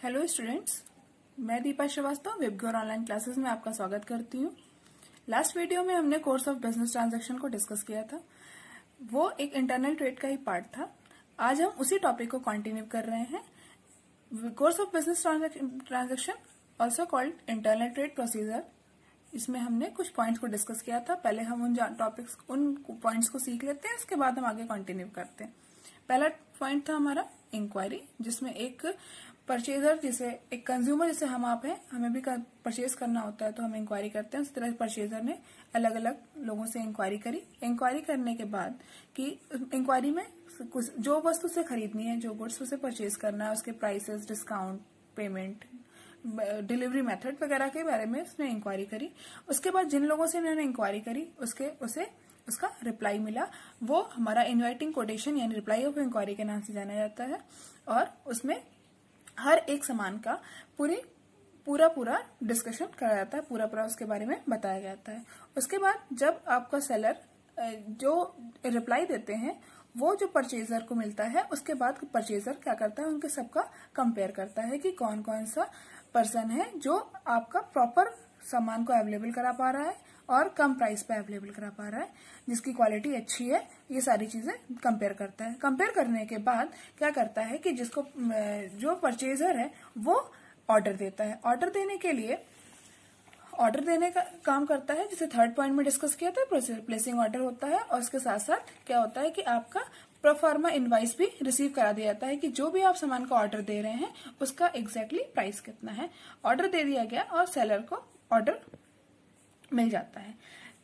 Hello students, मैं Deepa Srivastava Vibgyor online classes में आपका स्वागत करती हूँ। लास्ट वीडियो में हमने कोर्स ऑफ बिजनेस ट्रांजैक्शन को डिस्कस किया था। वो एक इंटरनल ट्रेड का ही पार्ट था। आज हम उसी टॉपिक को कंटिन्यू कर रहे हैं। Course of business transaction also called internal trade procedure. इसमें हमने कुछ पॉइंट्स को डिस्कस किया था। पहले हम उन पॉइंट्स को सीख लेते हैं, उसके बाद हम आगे कंटिन्यू करते हैं। पहला पॉइंट था हमारा इंक्वायरी, जिसमें एक परचेजर जिसे एक कंज्यूमर जैसे हम आप हैं, हमें भी परचेज करना होता है तो हम इंक्वायरी करते हैं। उस तरह परचेजर ने अलग अलग लोगों से इंक्वायरी करी। इंक्वायरी करने के बाद कि इंक्वायरी में कुछ जो वस्तु से खरीदनी है, जो गुड्स उसे परचेज करना है, उसके prices, discount, payment, delivery method वगैरह के बारे में उसने इंक्वायरी करी। उसके बाद जिन लोगों से उन्होंने इंक्वायरी करी उसका रिप्लाई मिला। वो हमारा इनवाइटिंग कोटेशन यानी रिप्लाई ऑफ इंक्वायरी के नाम से जाना जाता है। और उसमें हर एक सामान का पूरा डिस्कशन करा जाता है, पूरा उसके बारे में बताया जाता है। उसके बाद जब आपका सेलर जो रिप्लाई देते हैं वो जो परचेजर को मिलता है, उसके बाद परचेजर क्या करता है, उनके सबका कंपेयर करता है कि कौन कौन सा पर्सन है जो आपका प्रॉपर सामान को अवेलेबल करा पा रहा है और कम प्राइस पे अवेलेबल करा पा रहा है, जिसकी क्वालिटी अच्छी है। ये सारी चीजें कंपेयर करता है। कंपेयर करने के बाद क्या करता है कि जो परचेजर है वो ऑर्डर देता है। ऑर्डर देने के लिए ऑर्डर देने का काम करता है, जिसे थर्ड पॉइंट में डिस्कस किया था। प्लेसिंग ऑर्डर होता है और उसके साथ साथ क्या होता है कि आपका प्रोफार्मा इनवाइस भी रिसीव करा दिया जाता है कि जो भी आप सामान का ऑर्डर दे रहे हैं उसका एग्जैक्टली प्राइस कितना है। ऑर्डर दे दिया गया और सेलर को ऑर्डर मिल जाता है।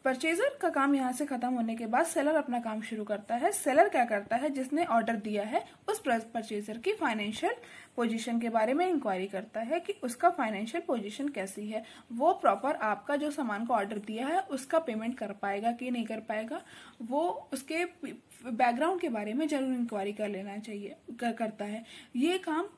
परचेजर का काम यहाँ से खत्म होने के बाद सेलर अपना काम शुरू करता है। सेलर क्या करता है, जिसने ऑर्डर दिया है उस परचेजर की फाइनेंशियल पोजीशन के बारे में इंक्वायरी करता है कि उसका फाइनेंशियल पोजीशन कैसी है, वो प्रॉपर आपका जो सामान का ऑर्डर दिया है उसका पेमेंट कर पाएगा कि नहीं कर पाएगा, वो उसके बैकग्राउंड के बारे में जरूर इंक्वायरी कर लेना चाहिए करता है। ये काम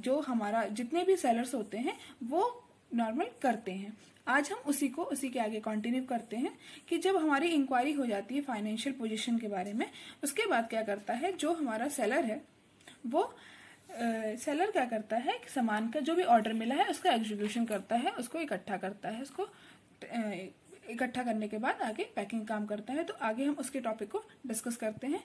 जो हमारा जितने भी सेलर्स होते हैं वो नॉर्मल करते हैं। आज हम उसी के आगे कंटिन्यू करते हैं कि जब हमारी इंक्वायरी हो जाती है फाइनेंशियल पोजीशन के बारे में, उसके बाद क्या करता है, जो हमारा सेलर है वो सेलर क्या करता है कि सामान का जो भी ऑर्डर मिला है उसका एग्जीक्यूशन करता है, उसको इकट्ठा करता है। उसको इकट्ठा करने के बाद आगे पैकिंग काम करता है। तो आगे हम उसके टॉपिक को डिस्कस करते हैं।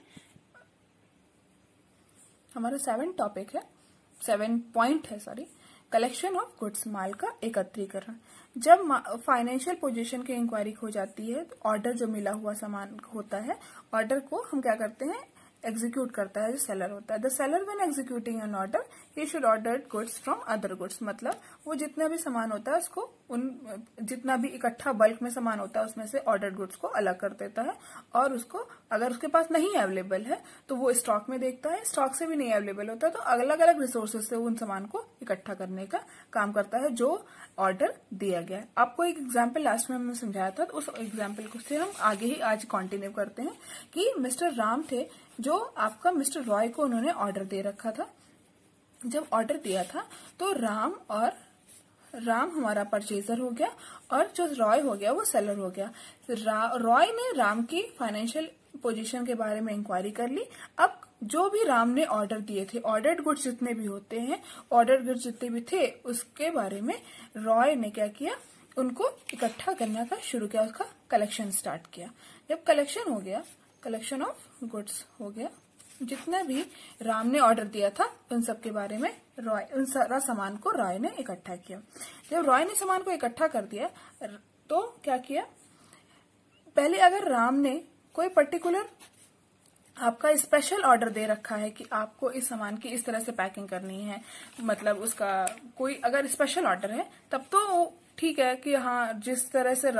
हमारा 7 पॉइंट है कलेक्शन ऑफ गुड्स, माल का एकत्रीकरण। जब फाइनेंशियल पोजीशन की इंक्वायरी हो जाती है तो ऑर्डर जो मिला हुआ सामान होता है, ऑर्डर को हम क्या करते हैं, एग्जीक्यूट करता है जो सेलर होता है। The seller when executing an order he should order goods from other goods. मतलब वो जितना भी सामान होता है उसको जितना भी इकट्ठा बल्क में सामान होता है उसमें से ऑर्डर गुड्स को अलग कर देता है और उसको अगर उसके पास नहीं अवेलेबल है तो वो स्टॉक में देखता है। स्टॉक से भी नहीं अवेलेबल होता है तो अलग अलग रिसोर्सेज से उन सामान को इकट्ठा करने का काम करता है जो ऑर्डर दिया गया है। आपको एक एग्जाम्पल लास्ट में हमने समझाया था, तो उस एग्जाम्पल से हम आगे ही आज कंटिन्यू करते हैं कि मिस्टर राम थे जो आपका मिस्टर रॉय को उन्होंने ऑर्डर दे रखा था। जब ऑर्डर दिया था तो राम हमारा परचेजर हो गया और जो रॉय हो गया वो सेलर हो गया। रॉय ने राम की फाइनेंशियल पोजीशन के बारे में इंक्वायरी कर ली। अब जो भी राम ने ऑर्डर दिए थे, ऑर्डर्ड गुड्स जितने भी होते हैं, ऑर्डर गुड्स जितने भी थे, उसके बारे में रॉय ने क्या किया, उनको इकट्ठा करने का शुरू किया, उसका कलेक्शन स्टार्ट किया। जब कलेक्शन हो गया, कलेक्शन ऑफ गुड्स हो गया, जितना भी राम ने ऑर्डर दिया था उन सब के बारे में उन सारा सामान को रॉय ने इकट्ठा किया। जब रॉय ने सामान को इकट्ठा कर दिया तो क्या किया, पहले अगर राम ने कोई पर्टिकुलर आपका स्पेशल ऑर्डर दे रखा है कि आपको इस सामान की इस तरह से पैकिंग करनी है, मतलब उसका कोई अगर स्पेशल ऑर्डर है तब तो ठीक है कि हाँ जिस तरह से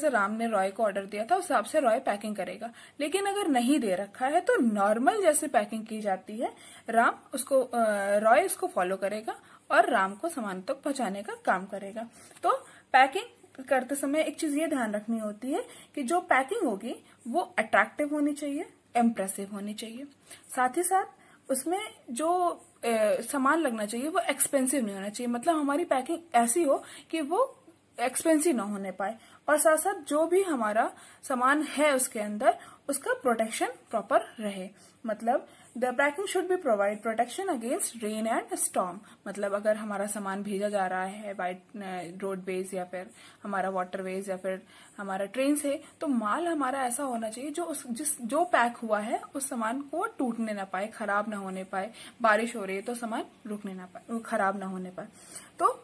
राम ने रॉय को ऑर्डर दिया था उस हिसाब से रॉय पैकिंग करेगा। लेकिन अगर नहीं दे रखा है तो नॉर्मल जैसे पैकिंग की जाती है रॉय उसको फॉलो करेगा और राम को सामान तक पहुंचाने का काम करेगा। तो पैकिंग करते समय एक चीज ये ध्यान रखनी होती है कि जो पैकिंग होगी वो अट्रैक्टिव होनी चाहिए, इम्प्रेसिव होनी चाहिए। साथ ही साथ उसमें जो सामान लगना चाहिए वो एक्सपेंसिव नहीं होना चाहिए। मतलब हमारी पैकिंग ऐसी हो कि वो एक्सपेंसिव ना होने पाए और साथ साथ जो भी हमारा सामान है उसके अंदर उसका प्रोटेक्शन प्रॉपर रहे। मतलब the packing should be provide protection against rain and storm. मतलब अगर हमारा सामान भेजा जा रहा है बाय रोडवेज या फिर हमारा वाटरवेज या फिर हमारा ट्रेन से, तो माल हमारा ऐसा होना चाहिए जो पैक हुआ है उस सामान को टूटने ना पाए, खराब ना होने पाए। बारिश हो रही है तो सामान रुकने ना पाए, खराब ना होने पाए। तो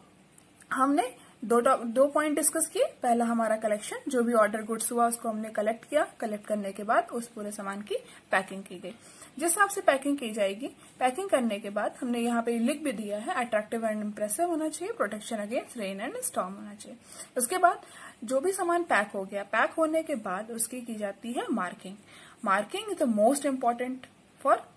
हमने दो पॉइंट डिस्कस किए। पहला हमारा कलेक्शन, जो भी ऑर्डर गुड्स हुआ उसको हमने कलेक्ट किया। कलेक्ट करने के बाद उस पूरे सामान की पैकिंग की गई। जिस हिसाब से पैकिंग की जाएगी, पैकिंग करने के बाद हमने यहाँ पे लिख भी दिया है, अट्रैक्टिव एंड इम्प्रेसिव होना चाहिए, protection against rain and storm होना चाहिए। उसके बाद जो भी सामान पैक हो गया, पैक होने के बाद उसकी की जाती है marking. Marking is the most important for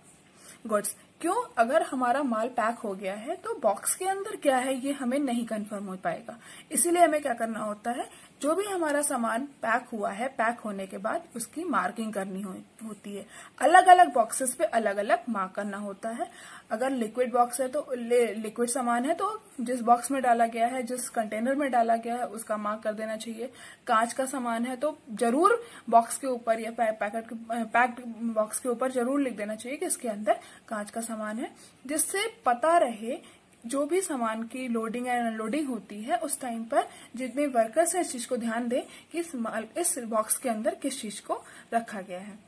goods. क्यों? अगर हमारा माल पैक हो गया है तो बॉक्स के अंदर क्या है ये हमें नहीं कंफर्म हो पाएगा। इसीलिए हमें क्या करना होता है, जो भी हमारा सामान पैक हुआ है, पैक होने के बाद उसकी मार्किंग करनी होती है। अलग अलग बॉक्सेस पे अलग अलग मार्क करना होता है। अगर लिक्विड बॉक्स है तो लिक्विड सामान है तो जिस बॉक्स में डाला गया है, जिस कंटेनर में डाला गया है उसका मार्क कर देना चाहिए। कांच का सामान है तो जरूर बॉक्स के ऊपर या पैक्ड बॉक्स के ऊपर जरूर लिख देना चाहिए कि इसके अंदर कांच का सामान है, जिससे पता रहे जो भी सामान की लोडिंग एंड अनलोडिंग होती है उस टाइम पर जितने वर्कर्स हैं इस चीज को ध्यान दें कि इस बॉक्स के अंदर किस चीज को रखा गया है।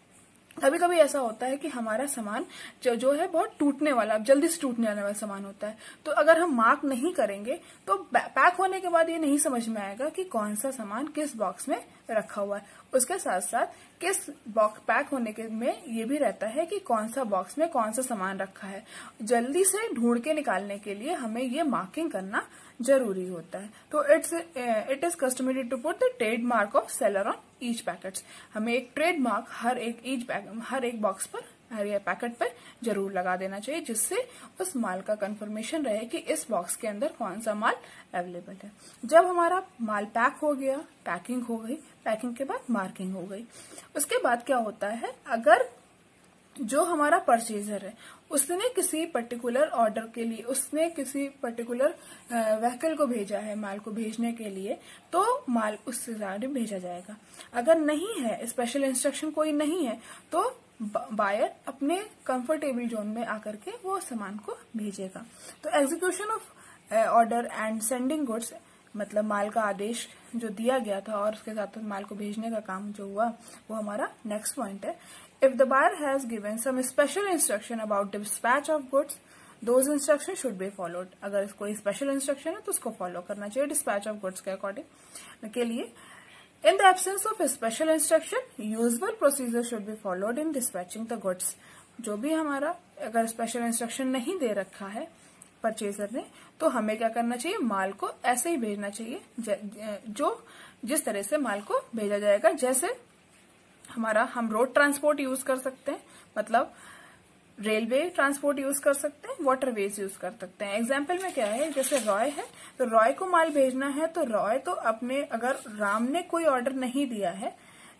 कभी कभी ऐसा होता है कि हमारा सामान जो है बहुत टूटने वाला, जल्दी से टूटने वाला सामान होता है, तो अगर हम मार्क नहीं करेंगे तो पैक होने के बाद ये नहीं समझ में आएगा कि कौन सा सामान किस बॉक्स में रखा हुआ है। उसके साथ साथ किस बॉक्स पैक होने के में ये भी रहता है कि कौन सा बॉक्स में कौन सा सामान रखा है। जल्दी से ढूंढ के निकालने के लिए हमें ये मार्किंग करना जरूरी होता है। तो it is customary to put the trade mark of seller on each packets. हमें एक ट्रेड मार्क हर एक बॉक्स पर, हर एक पैकेट पर जरूर लगा देना चाहिए, जिससे उस माल का कंफर्मेशन रहे कि इस बॉक्स के अंदर कौन सा माल अवेलेबल है। जब हमारा माल पैक हो गया, पैकिंग हो गई, पैकिंग के बाद मार्किंग हो गई, उसके बाद क्या होता है, अगर जो हमारा परचेजर है उसने किसी पर्टिकुलर ऑर्डर के लिए, उसने किसी पर्टिकुलर व्हीकल को भेजा है माल को भेजने के लिए, तो माल उससे ज्यादा भेजा जाएगा। अगर नहीं है, स्पेशल इंस्ट्रक्शन कोई नहीं है, तो बायर अपने कंफर्टेबल जोन में आकर के वो सामान को भेजेगा। तो execution of order and sending goods, मतलब माल का आदेश जो दिया गया था और उसके साथ माल को भेजने का काम जो हुआ, वो हमारा नेक्स्ट पॉइंट है। If the buyer has given some special instruction about dispatch of goods, those instructions should be followed. अगर कोई स्पेशल इंस्ट्रक्शन है तो उसको फॉलो करना चाहिए डिस्पैच ऑफ गुड्स के अकॉर्डिंग के लिए। In the absence of a special instruction, usual procedure should be followed in dispatching the goods. जो भी हमारा अगर स्पेशल इंस्ट्रक्शन नहीं दे रखा है परचेजर ने, तो हमें क्या करना चाहिए, माल को ऐसे ही भेजना चाहिए जिस तरह से माल को भेजा जाएगा। जैसे हम रोड ट्रांसपोर्ट यूज कर सकते हैं, मतलब रेलवे ट्रांसपोर्ट यूज कर सकते हैं, वाटरवेज यूज कर सकते हैं। एग्जाम्पल में क्या है, जैसे रॉय है तो रॉय को माल भेजना है, तो रॉय तो अपने, अगर राम ने कोई ऑर्डर नहीं दिया है,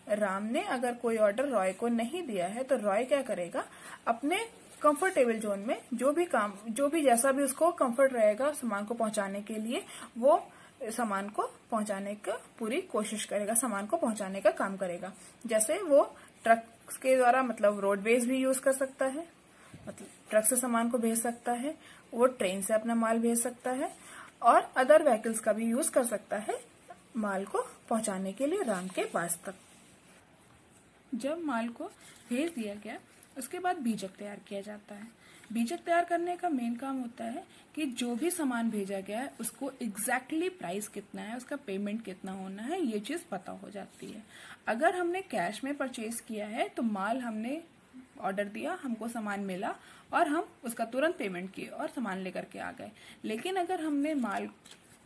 अगर कोई ऑर्डर रॉय को नहीं दिया है, तो रॉय क्या करेगा, अपने कंफर्टेबल जोन में जो भी जैसा भी उसको कंफर्ट रहेगा सामान को पहुंचाने के लिए, वो सामान को पहुंचाने का पूरी कोशिश करेगा, सामान को पहुंचाने का काम करेगा। जैसे वो ट्रक के द्वारा, मतलब रोडवेज भी यूज कर सकता है, मतलब ट्रक से सामान को भेज सकता है, वो ट्रेन से अपना माल भेज सकता है, और अदर व्हीकल्स का भी यूज कर सकता है माल को पहुंचाने के लिए राम के पास तक। जब माल को भेज दिया गया, उसके बाद बीजक तैयार किया जाता है। बीजक तैयार करने का मेन काम होता है कि जो भी सामान भेजा गया है उसको एग्जैक्टली प्राइस कितना है, उसका पेमेंट कितना होना है, ये चीज पता हो जाती है। अगर हमने कैश में परचेज किया है तो माल हमने ऑर्डर दिया, हमको सामान मिला और हम उसका तुरंत पेमेंट किए और सामान लेकर के आ गए। लेकिन अगर हमने माल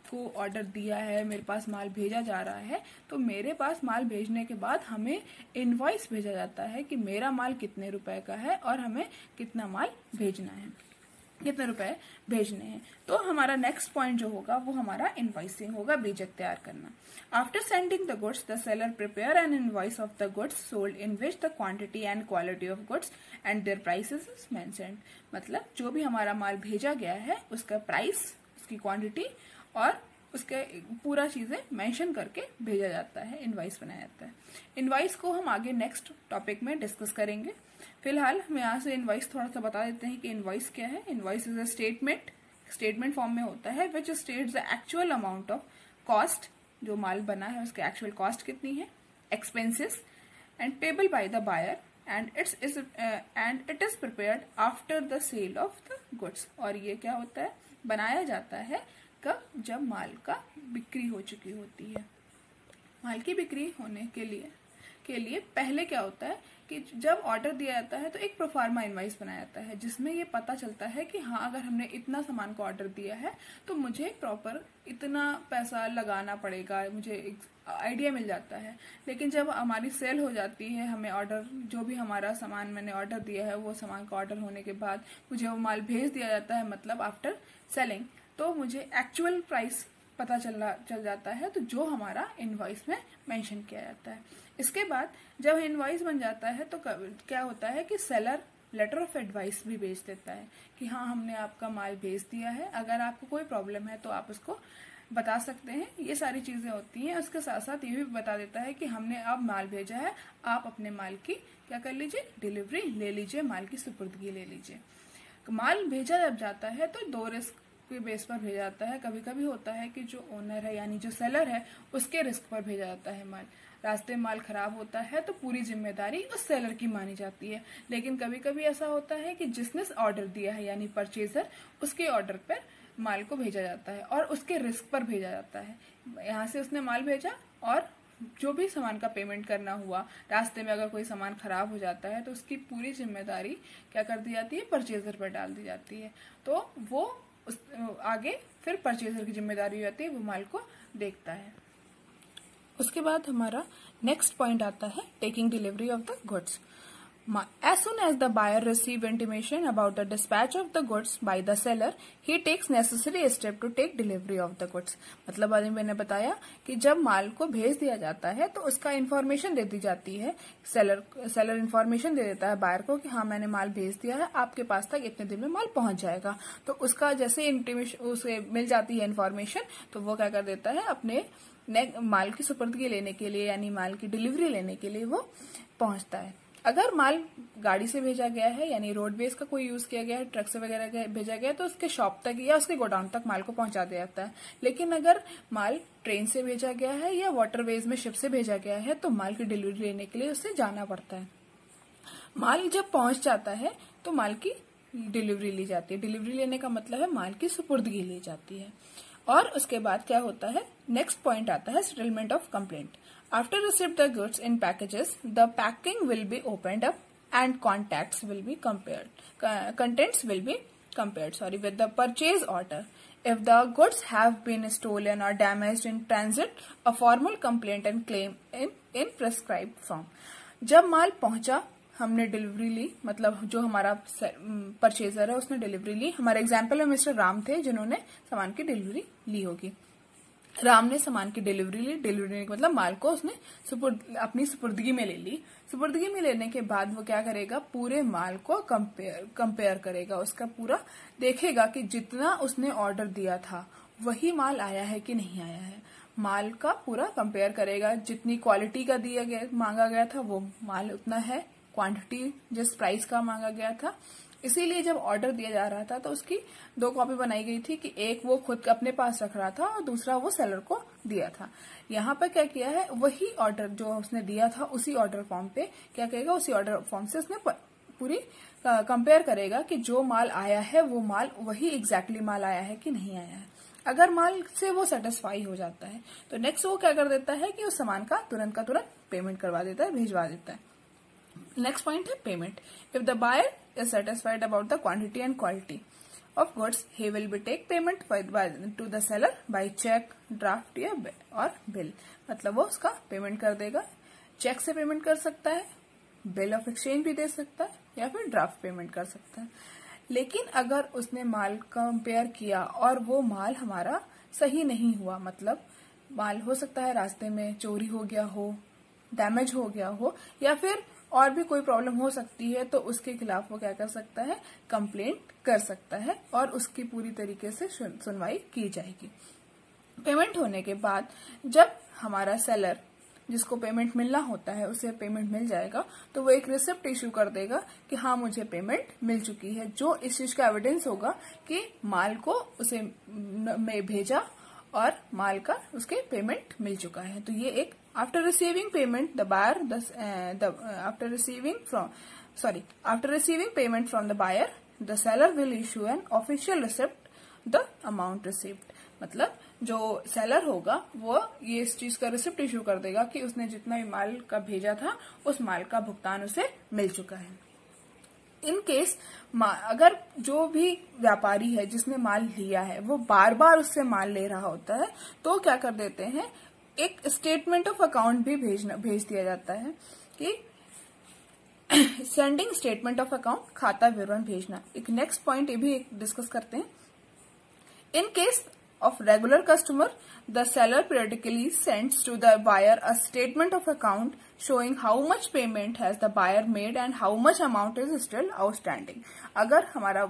को ऑर्डर दिया है, मेरे पास माल भेजा जा रहा है, तो मेरे पास माल भेजने के बाद हमें इनवॉइस भेजा जाता है कि मेरा माल कितने रुपए का है और हमें कितना माल भेजना है, कितने रुपए भेजने हैं। तो हमारा नेक्स्ट पॉइंट जो होगा वो हमारा इनवॉइसिंग होगा, बीजक तैयार करना। After sending the goods, the seller prepare an invoice of the goods sold in which the quantity and quality of goods and their prices is mentioned. मतलब जो भी हमारा माल भेजा गया है उसका प्राइस, उसकी क्वांटिटी और उसके पूरा चीजें मेंशन करके भेजा जाता है, इनवॉइस बनाया जाता है। इनवॉइस को हम आगे नेक्स्ट टॉपिक में डिस्कस करेंगे। फिलहाल हम यहाँ से इनवॉइस थोड़ा सा बता देते हैं कि इनवॉइस क्या है। Invoice is a statement form में होता है which states the actual amount of cost, जो माल बना है उसके एक्चुअल कॉस्ट कितनी है, expenses and payable by the buyer and it is prepared after the sale of the goods. और ये क्या होता है, बनाया जाता है कब, जब माल का बिक्री हो चुकी होती है। माल की बिक्री होने के लिए पहले क्या होता है कि जब ऑर्डर दिया जाता है तो एक प्रोफार्मा इनवॉइस बनाया जाता है जिसमें ये पता चलता है कि हाँ, अगर हमने इतना सामान को ऑर्डर दिया है तो मुझे प्रॉपर इतना पैसा लगाना पड़ेगा, मुझे एक आइडिया मिल जाता है। लेकिन जब हमारी सेल हो जाती है, हमें ऑर्डर, जो भी हमारा सामान मैंने ऑर्डर दिया है वो सामान का ऑर्डर होने के बाद मुझे वो माल भेज दिया जाता है, मतलब आफ्टर सेलिंग, तो मुझे एक्चुअल प्राइस पता चल जाता है, तो जो हमारा इनवॉइस में मेंशन किया जाता है। इसके बाद जब इनवॉइस बन जाता है तो क्या होता है कि सेलर लेटर ऑफ एडवाइस भी भेज देता है कि हाँ, हमने आपका माल भेज दिया है, अगर आपको कोई प्रॉब्लम है तो आप उसको बता सकते हैं। ये सारी चीजें होती हैं। उसके साथ साथ ये भी बता देता है कि हमने अब माल भेजा है, आप अपने माल की क्या कर लीजिए, डिलीवरी ले लीजिए, माल की सुपुर्दगी ले लीजिए। माल भेजा जब जाता है तो 2 रिस्क के बेस पर भेजा जाता है। कभी कभी होता है कि जो ओनर है यानी जो सेलर है उसके रिस्क पर भेजा जाता है माल। रास्ते में माल खराब होता है तो पूरी जिम्मेदारी उस सेलर की मानी जाती है। लेकिन कभी कभी ऐसा होता है कि जिसने ऑर्डर दिया है यानी परचेजर, उसके ऑर्डर पर माल को भेजा जाता है और उसके रिस्क पर भेजा जाता है। यहाँ से उसने माल भेजा और जो भी सामान का पेमेंट करना हुआ, रास्ते में अगर कोई सामान खराब हो जाता है तो उसकी पूरी जिम्मेदारी क्या कर दी जाती है, परचेजर पर डाल दी जाती है। तो वो आगे फिर परचेजर की जिम्मेदारी होती है, वो माल को देखता है। उसके बाद हमारा नेक्स्ट पॉइंट आता है taking delivery of the goods. As soon as the buyer receives intimation about the dispatch of the goods by the seller, he takes necessary step to take delivery of the goods। मतलब अभी मैंने बताया कि जब माल को भेज दिया जाता है तो उसका इन्फॉर्मेशन दे दी जाती है, सेलर इन्फॉर्मेशन दे देता है बायर को कि हाँ, मैंने माल भेज दिया है, आपके पास तक इतने दिन में माल पहुंच जाएगा। तो उसका जैसे इंटीमेशन उसे मिल जाती है इन्फॉर्मेशन, तो वो क्या कर देता है, अपने माल की सुपुर्दगी लेने के लिए यानी माल की डिलीवरी लेने के लिए वो पहुंचता है। अगर माल गाड़ी से भेजा गया है यानी रोडवेज का कोई यूज किया गया है, ट्रक से वगैरह भेजा गया है, तो उसके शॉप तक या उसके गोडाउन तक माल को पहुंचा दिया जाता है। लेकिन अगर माल ट्रेन से भेजा गया है या वाटरवेज में शिप से भेजा गया है तो माल की डिलीवरी लेने के लिए उससे जाना पड़ता है। माल जब पहुंच जाता है तो माल की डिलीवरी ली जाती है। डिलीवरी लेने का मतलब है माल की सुपुर्दगी ली जाती है। और उसके बाद क्या होता है, नेक्स्ट पॉइंट आता है settlement of complaint. After receipt the goods in packages, the packing will be opened up and contents will be compared with the purchase order. If the goods have been stolen or damaged in transit, a formal complaint and claim in prescribed form. जब माल पहुंचा, हमने delivery ली, मतलब जो हमारा purchaser है उसने delivery ली। हमारे example में मिस्टर राम थे जिन्होंने सामान की डिलीवरी ली होगी। राम ने सामान की डिलीवरी ली, डिलीवरी लेने का मतलब माल को उसने अपनी सुपुर्दगी में ले ली। सुपुर्दगी में लेने के बाद वो क्या करेगा, पूरे माल को कंपेयर करेगा, उसका पूरा देखेगा कि जितना उसने ऑर्डर दिया था वही माल आया है कि नहीं आया है। माल का पूरा कंपेयर करेगा, जितनी क्वालिटी का मांगा गया था वो माल उतना है, क्वांटिटी जिस प्राइस का मांगा गया था। इसीलिए जब ऑर्डर दिया जा रहा था तो उसकी 2 कॉपी बनाई गई थी कि एक वो खुद अपने पास रख रहा था और दूसरा वो सेलर को दिया था। यहाँ पर क्या किया है, वही ऑर्डर जो उसने दिया था उसी ऑर्डर फॉर्म पे क्या करेगा, उसी ऑर्डर फॉर्म से उसने पूरी कंपेयर करेगा कि जो माल आया है वो माल वही एग्जैक्टली माल आया है कि नहीं आया है। अगर माल से वो सेटिस्फाई हो जाता है तो नेक्स्ट वो क्या कर देता है कि उस सामान का तुरंत पेमेंट करवा देता है, भिजवा देता है। नेक्स्ट पॉइंट है payment. If the buyer is satisfied about the quantity and quality of goods, he will be take payment to the seller by check, draft या और bill। मतलब वो उसका पेमेंट कर देगा। चेक से पेमेंट कर सकता है, बिल ऑफ एक्सचेंज भी दे सकता है या फिर ड्राफ्ट पेमेंट कर सकता है। लेकिन अगर उसने माल कंपेयर किया और वो माल हमारा सही नहीं हुआ, मतलब माल हो सकता है रास्ते में चोरी हो गया हो, डैमेज हो गया हो या फिर और भी कोई प्रॉब्लम हो सकती है, तो उसके खिलाफ वो क्या कर सकता है, कंप्लेंट कर सकता है और उसकी पूरी तरीके से सुनवाई की जाएगी। पेमेंट होने के बाद जब हमारा सेलर जिसको पेमेंट मिलना होता है उसे पेमेंट मिल जाएगा, तो वो एक रिसिप्ट इश्यू कर देगा कि हाँ मुझे पेमेंट मिल चुकी है, जो इस चीज का एविडेंस होगा कि माल को उसे में भेजा और माल का उसके पेमेंट मिल चुका है। तो ये एक after receiving payment the buyer after receiving payment from the buyer the seller will issue an official receipt the amount received. मतलब जो सेलर होगा वो ये इस चीज का रिसिप्ट इश्यू कर देगा कि उसने जितना भी माल का भेजा था उस माल का भुगतान उसे मिल चुका है। इन केस अगर जो भी व्यापारी है जिसने माल लिया है वो बार बार उससे माल ले रहा होता है, तो क्या कर देते हैं, एक स्टेटमेंट ऑफ अकाउंट भी भेज दिया जाता है कि सेंडिंग स्टेटमेंट ऑफ अकाउंट, खाता विवरण भेजना। एक नेक्स्ट पॉइंट ये भी डिस्कस करते हैं। In case of regular customer, the seller periodically sends to the buyer a statement of account showing how much payment has the buyer made and how much amount is still outstanding। अगर हमारा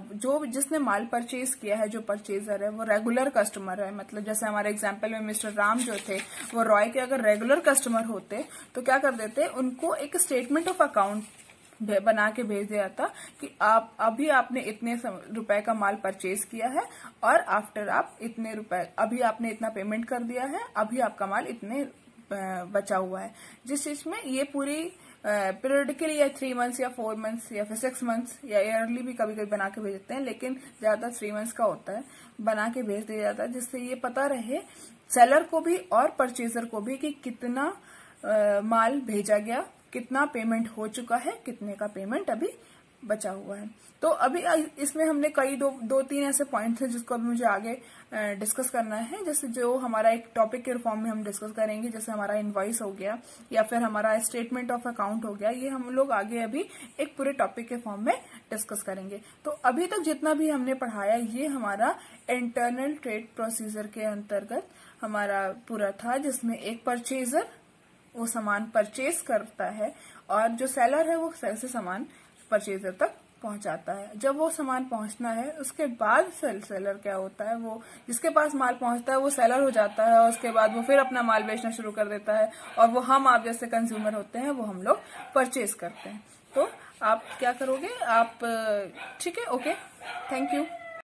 जिसने माल purchase किया है, जो purchaser है वो regular customer है, मतलब जैसे हमारे एग्जांपल में मिस्टर राम जो थे वो रॉय के अगर रेगुलर कस्टमर होते तो क्या कर देते, उनको एक स्टेटमेंट ऑफ अकाउंट बना के भेज दिया था कि आपने इतने रुपए का माल परचेज किया है और आफ्टर आप इतने रुपए, अभी आपने इतना पेमेंट कर दिया है, अभी आपका माल इतने बचा हुआ है। जिस चीज में ये पूरी पीरियडिकली या 3 मंथ्स या 4 मंथ्स या फिर 6 मंथ्स या ईयरली भी कभी कभी बना के भेज देते हैं, लेकिन ज्यादातर 3 मंथ्स का होता है, बना के भेज दिया जाता है, जिससे ये पता रहे सेलर को भी और परचेजर को भी कि कितना माल भेजा गया, कितना पेमेंट हो चुका है, कितने का पेमेंट अभी बचा हुआ है। तो अभी इसमें हमने कई दो तीन ऐसे पॉइंट्स हैं जिसको अभी मुझे आगे डिस्कस करना है, जैसे जो हमारा एक टॉपिक के फॉर्म में हम डिस्कस करेंगे, जैसे हमारा इनवॉइस हो गया या फिर हमारा स्टेटमेंट ऑफ अकाउंट हो गया, ये हम लोग आगे अभी एक पूरे टॉपिक के फॉर्म में डिस्कस करेंगे। तो अभी तक जितना भी हमने पढ़ाया ये हमारा इंटरनल ट्रेड प्रोसीजर के अंतर्गत हमारा पूरा था, जिसमें एक परचेजर वो सामान परचेज करता है और जो सेलर है वो सेल से सामान परचेजर तक पहुंचाता है। जब वो सामान पहुंचना है उसके बाद सेलर क्या होता है, वो जिसके पास माल पहुंचता है वो सेलर हो जाता है और उसके बाद वो फिर अपना माल बेचना शुरू कर देता है और वो आप जैसे कंज्यूमर होते हैं वो हम लोग परचेज करते हैं। तो आप क्या करोगे, आप ठीक है, ओके, थैंक यू।